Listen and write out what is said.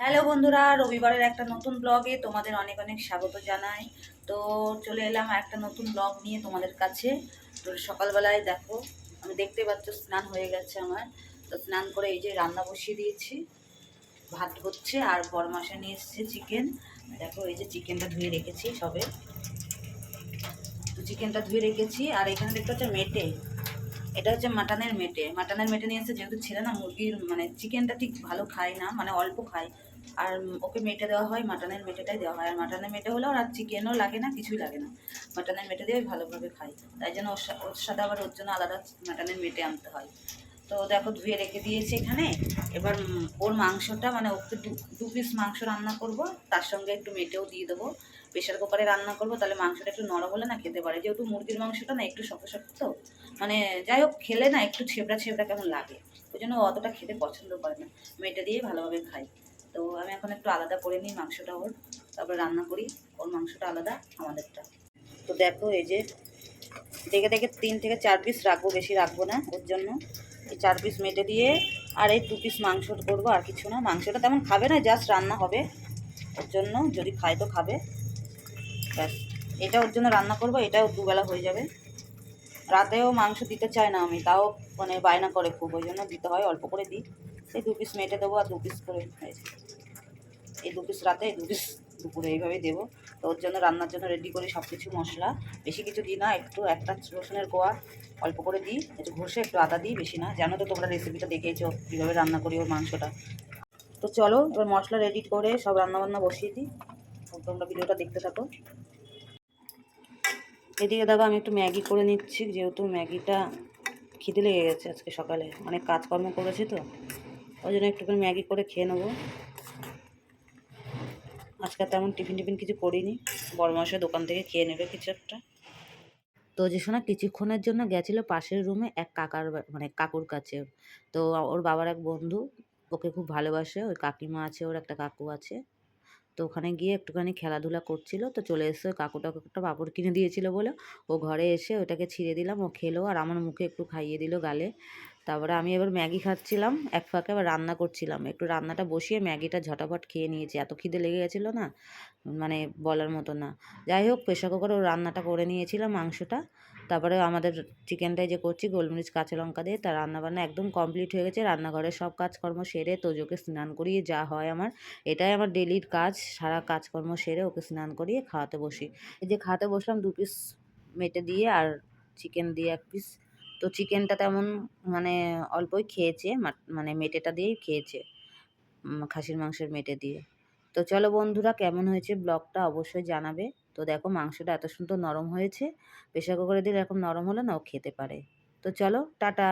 Hello বন্ধুরা, রবিবারের একটা নতুন ব্লগে তোমাদের অনেক অনেক স্বাগত জানাই। তো চলে এলাম একটা নতুন ব্লগ নিয়ে তোমাদের কাছে। তো সকালবেলায় দেখো, আমি দেখতে পাচ্ছ স্নান হয়ে গেছে আমার। তো স্নান করে এই যে রান্না বসিয়ে দিয়েছি, ভাত হচ্ছে আর বড় মাসে নিয়ে এসেছে চিকেন। দেখো এই যে চিকেনটা ধুয়ে রেখেছি সবে। তো চিকেনটা ধুয়ে রেখেছি আর এখানে দেখতে হচ্ছে মেটে, এটা হচ্ছে মাটনের মেটে নিয়ে এসে, যেহেতু ছেলে না মুরগির মানে চিকেনটা ঠিক ভালো খায় না, মানে অল্প খায়। আর ওকে মেটে দেওয়া হয়, মাটনের মেটেটাই দেওয়া হয়। আর মাটনের মেটে হলেও আর চিকেনও লাগে না, কিছুই লাগে না, মাটনের মেটে দিয়ে ভালোভাবে খাই। তাই জন্য ওর সাথে আবার ওর জন্য আলাদা মাটনের মেটে আনতে হয়। তো দেখো ধুয়ে রেখে দিয়েছি এখানে। এবার ওর মাংসটা মানে ওকে দু পিস মাংস রান্না করব, তার সঙ্গে একটু মেটেও দিয়ে দেবো। প্রেশার কুকারে রান্না করব, তাহলে মাংসটা একটু নরম হলে না খেতে পারে, যেহেতু মুরগির মাংসটা না একটু শক্ত শক্ত তো, মানে যাই হোক খেলে না একটু ছেবড়া ছেবড়া কেমন লাগে, ওই জন্য অতটা খেতে পছন্দ করে না, মেটে দিয়ে ভালোভাবে খাই। তো আমি এখন একটু আলাদা করে নিই মাংসটা ওর, তারপরে রান্না করি। ওর মাংসটা আলাদা, আমাদেরটা। তো দেখো এই যে দেখে দেখে 3 থেকে 4 পিস রাখবো, বেশি রাখবো না ওর জন্য। এই 4 পিস মেটে দিয়ে আর এই 2 পিস মাংস করবো, আর কিছু না। মাংসটা তেমন খাবে না, জাস্ট রান্না হবে ওর জন্য, যদি খায় তো খাবে, ব্যাস। এটা ওর জন্য রান্না করবো, এটাও দুবেলা হয়ে যাবে। রাতেও মাংস দিতে চায় না আমি, তাও মানে বায়না করে খুব, ওই জন্য দিতে হয়, অল্প করে দিই। এই 2 পিস মেটে দেবো আর 2 পিস করে এই 2 পিস রাতে, 2 পিস দুপুরে, এইভাবেই দেবো। তো ওর জন্য রান্নার জন্য রেডি করি সব কিছু মশলা, বেশি কিছু দিই না, একটু একটা রসুনের কোয়া অল্প করে দিই, একটু ঘষে একটু আদা দিই, বেশি না। জানো তো তোমরা রেসিপিটা দেখেছো কীভাবে রান্না করি ওর মাংসটা। তো চলো এবার মশলা রেডি করে সব রান্নাবান্না বসিয়ে দিই, তোমরা ভিডিওটা দেখতে থাকো। এদিকে দেখো আমি একটু ম্যাগি করে নিচ্ছি, যেহেতু ম্যাগিটা খিদে লেগে গেছে, আজকে সকালে অনেক কাজকর্ম করেছি তো, ওই জন্য একটুখানি ম্যাগি করে খেয়ে নেবো। আজকে তেমন টিফিন কিছু করিনি, বড় মাসের দোকান থেকে খেয়ে নেবে কিছু একটা। তো যে শোনা কিছুক্ষণের জন্য গেছিলো পাশের রুমে এক মানে কাকুর কাছে। তো ওর বাবার এক বন্ধু ওকে খুব ভালোবাসে, ওই কাকিমা আছে, ওর একটা কাকু আছে। তো ওখানে গিয়ে একটুখানি খেলাধুলা করছিল, তো চলে এসে কাকুটাকে একটা পাঁপড় কিনে দিয়েছিল বলে ও ঘরে এসে ওটাকে ছিঁড়ে দিলাম, ও খেলো আর আমার মুখে একটু খাইয়ে দিল গালে। তারপরে আমি এবার ম্যাগি খাচ্ছিলাম, এক ফাঁকে আবার রান্না করছিলাম, একটু রান্নাটা বসিয়ে ম্যাগিটা ঝটাপট খেয়ে নিয়েছি, এত খিদে লেগে গেছিলো না, মানে বলার মতো না। যাই হোক প্রেশার কুকারে ও রান্নাটা করে নিয়েছিলাম মাংসটা। তারপরে আমাদের চিকেনটাই যে করছি গোলমরিচ কাঁচা লঙ্কা দিয়ে, তার রান্নাবান্না একদম কমপ্লিট হয়ে গেছে। রান্নাঘরে সব কাজকর্ম সেরে তোজোকে স্নান করিয়ে যা হয় আমার, এটাই আমার ডেলির কাজ, সারা কাজকর্ম সেরে ওকে স্নান করিয়ে খাওয়াতে বসি। এই যে খাওয়াতে বসলাম 2 পিস মেটে দিয়ে আর চিকেন দিয়ে 1 পিস। তো চিকেনটা তেমন মানে অল্পই খেয়েছে, মানে মেটেটা দিয়েই খেয়েছে, খাসির মাংসের মেটে দিয়ে। তো চলো বন্ধুরা, কেমন হয়েছে ব্লগটা অবশ্যই জানাবে। তো দেখো মাংসটা এত সুন্দর নরম হয়েছে, প্রেশার কুকারে দিলে এরকম নরম হলে না ও খেতে পারে। তো চলো টাটা।